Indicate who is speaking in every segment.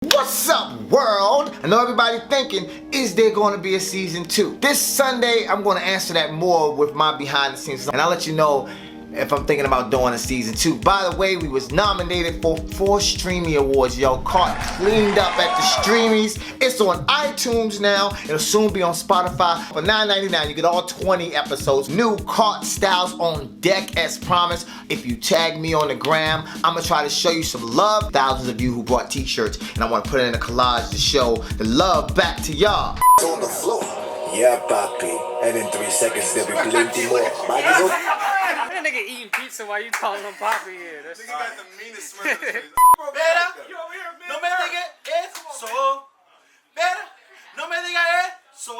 Speaker 1: What's up, world? I know everybody thinking, is there going to be a season 2? This Sunday, I'm going to answer that more with my behind the scenes, and I'll let you know if I'm thinking about doing a season 2. By the way, we was nominated for 4 Streamy Awards, yo. Caught cleaned up at the Streamies. It's on iTunes now. It'll soon be on Spotify. For $9.99, you get all 20 episodes. New Caught styles on deck as promised. If you tag me on the gram, I'm gonna try to show you some love. Thousands of you who brought t-shirts, and I want to put it in a collage to show the love back to y'all.
Speaker 2: On the floor. Yeah, papi. And in 3 seconds, there'll be plenty more.
Speaker 3: That nigga eating pizza while you calling him Poppy here. That's
Speaker 4: Nigga got the meanest smell. Better,
Speaker 5: no me diga eso. Better, no me diga eso.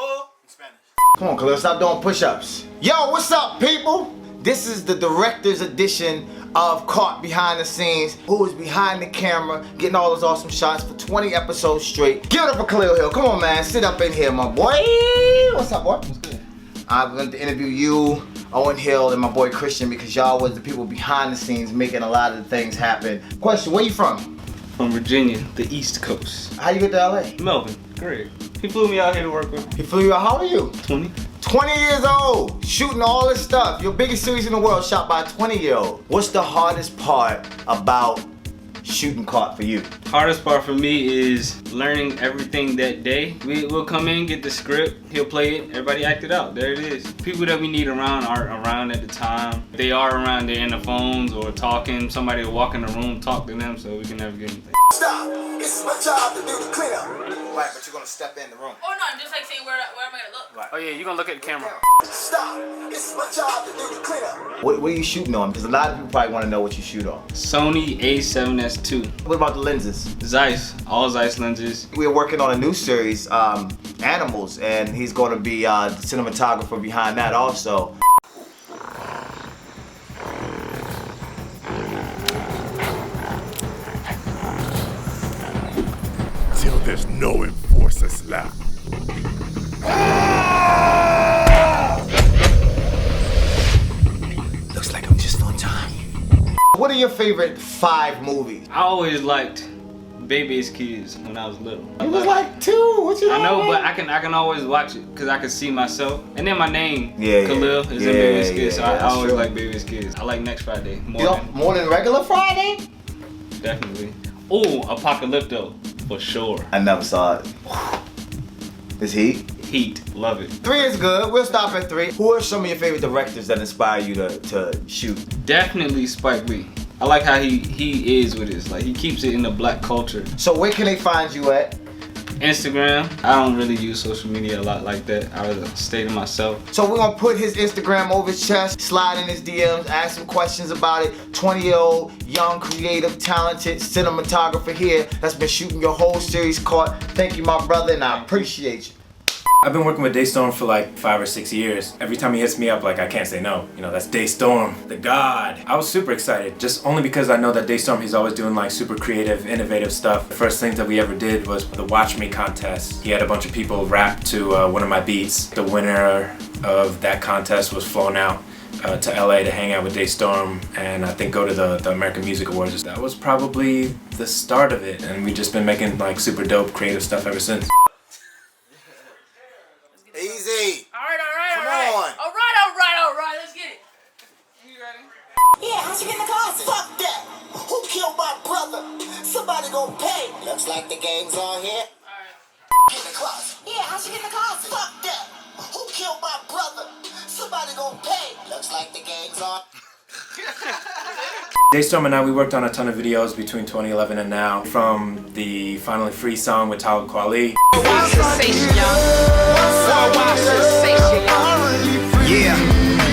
Speaker 5: In Spanish.
Speaker 1: Come on, Khilil, stop doing push-ups. Yo, what's up, people? This is the director's edition of Caught Behind the Scenes, who is behind the camera, getting all those awesome shots for 20 episodes straight. Give it up for Khilil Hill. Come on, man. Sit up in here, my boy. What's up, boy? What's good? I'm going to interview you, Owen Hill, and my boy Christian, because y'all was the people behind the scenes making a lot of the things happen. Question, where you from?
Speaker 3: From Virginia, the East Coast.
Speaker 1: How you get to LA?
Speaker 3: Melvin, great. He flew me out here to work with.
Speaker 1: He flew you out. How old are you?
Speaker 3: 20.
Speaker 1: 20 years old, shooting all this stuff. Your biggest series in the world shot by a 20-year-old. What's the hardest part about shooting Caught for you?
Speaker 3: Hardest part for me is learning everything that day. We'll come in, get the script, he'll play it, everybody act it out. There it is. People that we need around aren't around at the time. If they are around, they're in the phones or talking. Somebody will walk in the room, talk to them, so we can never get anything.
Speaker 2: Stop. It's my job to do the cleanup.
Speaker 1: Right, but you're gonna step in the room.
Speaker 6: Oh no, I'm just like saying where am I gonna look?
Speaker 1: Right.
Speaker 3: Oh yeah, you're gonna look at the camera.
Speaker 2: Stop. It's my job to do the cleanup.
Speaker 1: What are you shooting on? Because a lot of people probably want to know what you shoot on.
Speaker 3: Sony A7S II.
Speaker 1: What about the lenses?
Speaker 3: Zeiss, all Zeiss lenses.
Speaker 1: We're working on a new series, Animals, and he's going to be the cinematographer behind that also.
Speaker 4: Till there's no enforcers left.
Speaker 1: Looks like I'm just on time. What are your favorite 5 movies?
Speaker 3: I always liked Baby's Kids when I was little.
Speaker 1: You was like 2. What you
Speaker 3: I know,
Speaker 1: doing?
Speaker 3: but I can always watch it because I can see myself. And then my name,
Speaker 1: Yeah,
Speaker 3: Khilil, is in Baby's Kids, so I
Speaker 1: that's
Speaker 3: always
Speaker 1: true.
Speaker 3: like Baby's Kids. I like Next Friday
Speaker 1: More than regular Friday?
Speaker 3: definitely. Oh, Apocalypto, for sure.
Speaker 1: I never saw it. Is Heat?
Speaker 3: Heat, love it.
Speaker 1: 3 is good. We'll stop at 3. Who are some of your favorite directors that inspire you to shoot?
Speaker 3: Definitely Spike Lee. I like how he is with this. Like, he keeps it in the black culture.
Speaker 1: So where can they find you at?
Speaker 3: Instagram, I don't really use social media a lot like that. I rather stay to myself.
Speaker 1: So we're gonna put his Instagram over his chest, slide in his DMs, ask him questions about it. 20-year-old, young, creative, talented cinematographer here that's been shooting your whole series Caught. Thank you, my brother, and I appreciate you.
Speaker 7: I've been working with DeStorm for like 5 or 6 years. Every time he hits me up, like, I can't say no. You know, that's DeStorm, the god. I was super excited, just only because I know that DeStorm, he's always doing like super creative, innovative stuff. The first thing that we ever did was the Watch Me contest. He had a bunch of people rap to one of my beats. The winner of that contest was flown out to LA to hang out with DeStorm and I think go to the American Music Awards. That was probably the start of it, and we've just been making like super dope creative stuff ever since.
Speaker 2: Easy.
Speaker 6: Alright,
Speaker 2: Come on.
Speaker 6: alright, let's get it. You ready?
Speaker 2: Yeah, how'd you get in the closet? Fuck that. Who killed my brother? Somebody gonna pay. Looks like the game's on here.
Speaker 6: Alright.
Speaker 2: In the closet. Yeah, how'd you get in the closet? Fuck that. Who killed my brother? Somebody gonna pay. Looks like the game's on.
Speaker 7: DeStorm and I, we worked on a ton of videos between 2011 and now. From the Finally Free song with Talib Kweli.
Speaker 8: Yeah,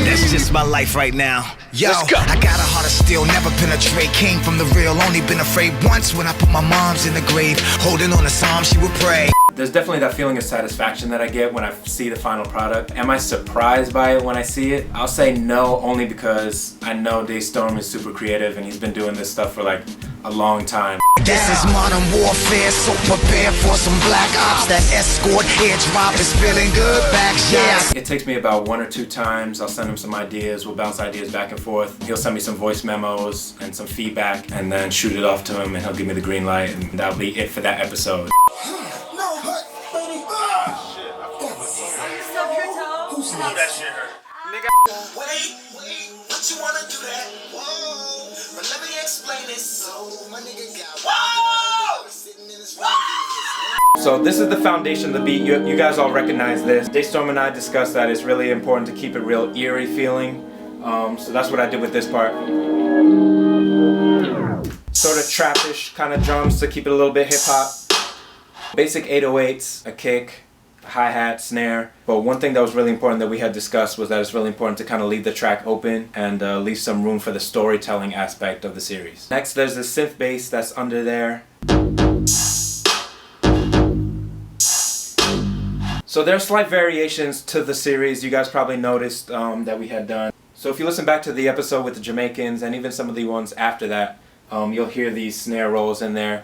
Speaker 8: that's just my life right now. Yo, I got a heart of steel, never penetrate. Came from the real, only been afraid once when I put my mom's in the grave. Holding on to Psalm, she would pray.
Speaker 7: There's definitely that feeling of satisfaction that I get when I see the final product. Am I surprised by it when I see it? I'll say no, only because I know DeStorm is super creative and he's been doing this stuff for like a long time.
Speaker 8: This is modern warfare, so prepare for some black ops. That escort airdrop is feeling good back, yeah.
Speaker 7: It takes me about 1 or 2 times. I'll send him some ideas, we'll bounce ideas back and forth. He'll send me some voice memos and some feedback and then shoot it off to him and he'll give me the green light and that'll be it for that episode.
Speaker 2: No, baby.
Speaker 5: Ooh, that shit hurt.
Speaker 2: Wait, what you wanna do that? Whoa, but let me explain it. So my nigga got whoa, sitting in his room.
Speaker 7: So this is the foundation of the beat. You guys all recognize this. DeStorm and I discussed that it's really important to keep it real eerie feeling. So that's what I did with this part. Sort of trappish kind of drums to keep it a little bit hip hop. Basic 808s, a kick, hi-hat, snare. But one thing that was really important that we had discussed was that it's really important to kind of leave the track open and leave some room for the storytelling aspect of the series. Next, there's the synth bass that's under there. So there are slight variations to the series. You guys probably noticed that we had done. So if you listen back to the episode with the Jamaicans and even some of the ones after that, you'll hear these snare rolls in there.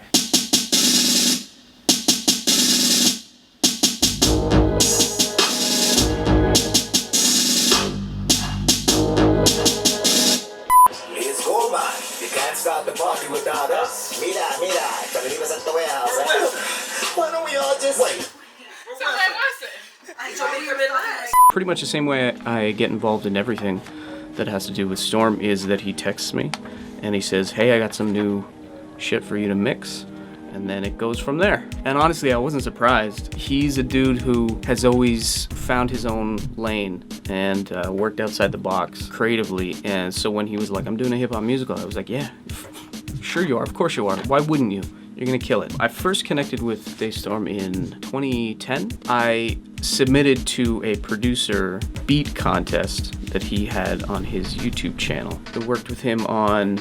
Speaker 2: It's Goma. You can't start the party without us. Mira, tell me what's at the warehouse. Why don't we all just wait?
Speaker 6: So where was it? I told you last.
Speaker 9: Pretty much the same way I get involved in everything that has to do with Storm is that he texts me and he says, hey, I got some new shit for you to mix, and then it goes from there. And honestly, I wasn't surprised. He's a dude who has always found his own lane and worked outside the box creatively, and so when he was like, I'm doing a hip-hop musical, I was like, yeah, sure you are, of course you are, why wouldn't you? You're gonna kill it. I first connected with DeStorm in 2010. I submitted to a producer beat contest that he had on his YouTube channel. I worked with him on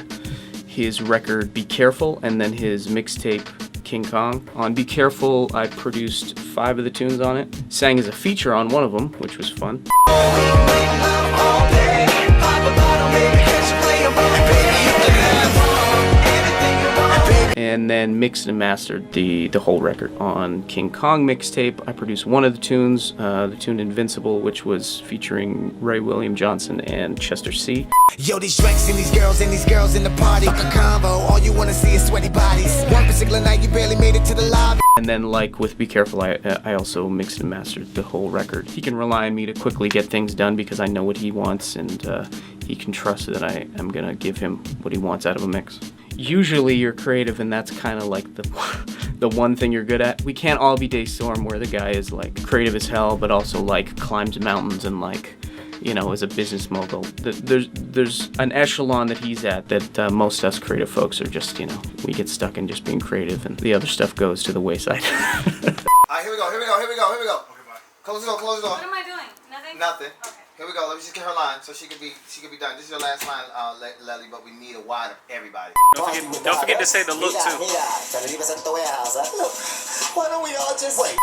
Speaker 9: his record Be Careful and then his mixtape King Kong. On Be Careful, I produced 5 of the tunes on it. Sang as a feature on one of them, which was fun. And then mixed and mastered the whole record. On King Kong mixtape, I produced one of the tunes, the tune Invincible, which was featuring Ray William Johnson and Chester C.
Speaker 8: Yo, these drinks and these girls in the party. Fuck a combo, all you wanna see is sweaty bodies. One particular night you barely made it to the lobby.
Speaker 9: And then, like with Be Careful, I also mixed and mastered the whole record. He can rely on me to quickly get things done because I know what he wants, and he can trust that I am gonna give him what he wants out of a mix. Usually you're creative, and that's kind of like the one thing you're good at. We can't all be DeStorm, where the guy is like creative as hell, but also like climbs mountains and like, you know, is a business mogul. There's an echelon that he's at that most us creative folks are just, you know, we get stuck in just being creative, and the other stuff goes to the wayside.
Speaker 1: Alright, here we go. Close the door.
Speaker 6: What am I doing?
Speaker 1: Nothing.
Speaker 6: Okay.
Speaker 1: Here we go. Let me just get her line so she can be done. This is your last line, Lely, but we need a wide of everybody.
Speaker 5: Don't forget to say the look too.
Speaker 2: Tell me what's at the warehouse. Look, why don't we all just wait?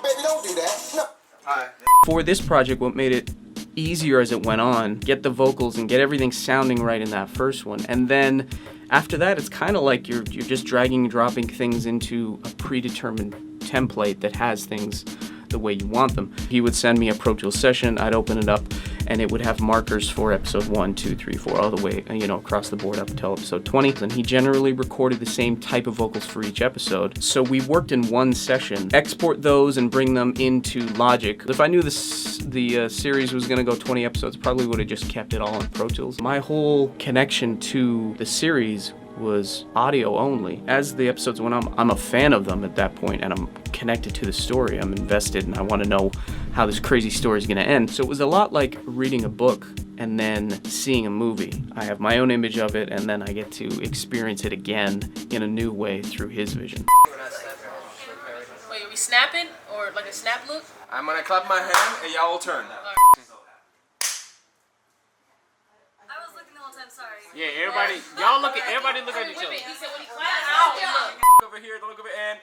Speaker 2: Baby, don't do that. No.
Speaker 1: Alright.
Speaker 9: For this project, what made it easier as it went on, get the vocals and get everything sounding right in that first one, and then after that it's kind of like you're just dragging and dropping things into a predetermined template that has things the way you want them. He would send me a Pro Tools session, I'd open it up, and it would have markers for episode 1, 2, 3, 4, all the way, you know, across the board up until episode 20. And he generally recorded the same type of vocals for each episode. So we worked in one session, export those and bring them into Logic. If I knew the series was gonna go 20 episodes, probably would have just kept it all in Pro Tools. My whole connection to the series was audio only. As the episodes went on, I'm a fan of them at that point, and I'm connected to the story. I'm invested, and I want to know how this crazy story is going to end. So it was a lot like reading a book and then seeing a movie. I have my own image of it, and then I get to experience it again in a new way through his vision.
Speaker 6: Wait, are we snapping or like a snap look?
Speaker 5: I'm gonna clap my hand and y'all will turn.
Speaker 6: I was looking the whole time. Sorry.
Speaker 3: Yeah, everybody look at each other.
Speaker 6: He said when he clapped out.
Speaker 5: Look over here, look over and.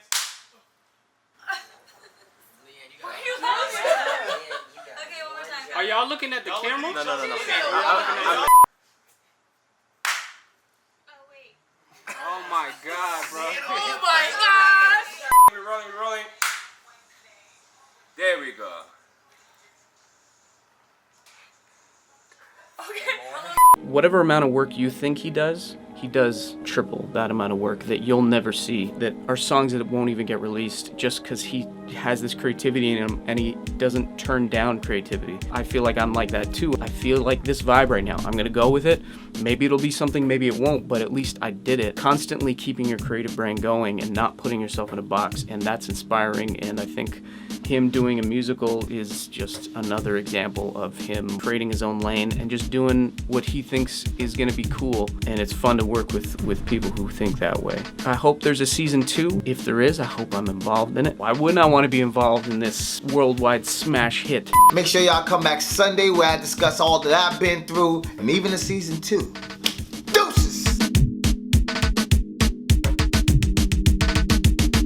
Speaker 6: Okay, one more time.
Speaker 3: Are y'all looking at the camera?
Speaker 5: No.
Speaker 6: Oh wait.
Speaker 5: Oh my gosh!
Speaker 7: We're rolling. There we go.
Speaker 9: Whatever amount of work you think he does triple that amount of work that you'll never see. That are songs that won't even get released just because he has this creativity in him and he doesn't turn down creativity. I feel like I'm like that too. I feel like this vibe right now. I'm gonna go with it. Maybe it'll be something, maybe it won't, but at least I did it. Constantly keeping your creative brain going and not putting yourself in a box, and that's inspiring, and I think him doing a musical is just another example of him creating his own lane and just doing what he thinks is gonna be cool, and it's fun to work with people who think that way. I hope there's a season 2. If there is, I hope I'm involved in it. Why wouldn't I want to be involved in this worldwide smash hit?
Speaker 1: Make sure y'all come back Sunday where I discuss all that I've been through and even the season 2.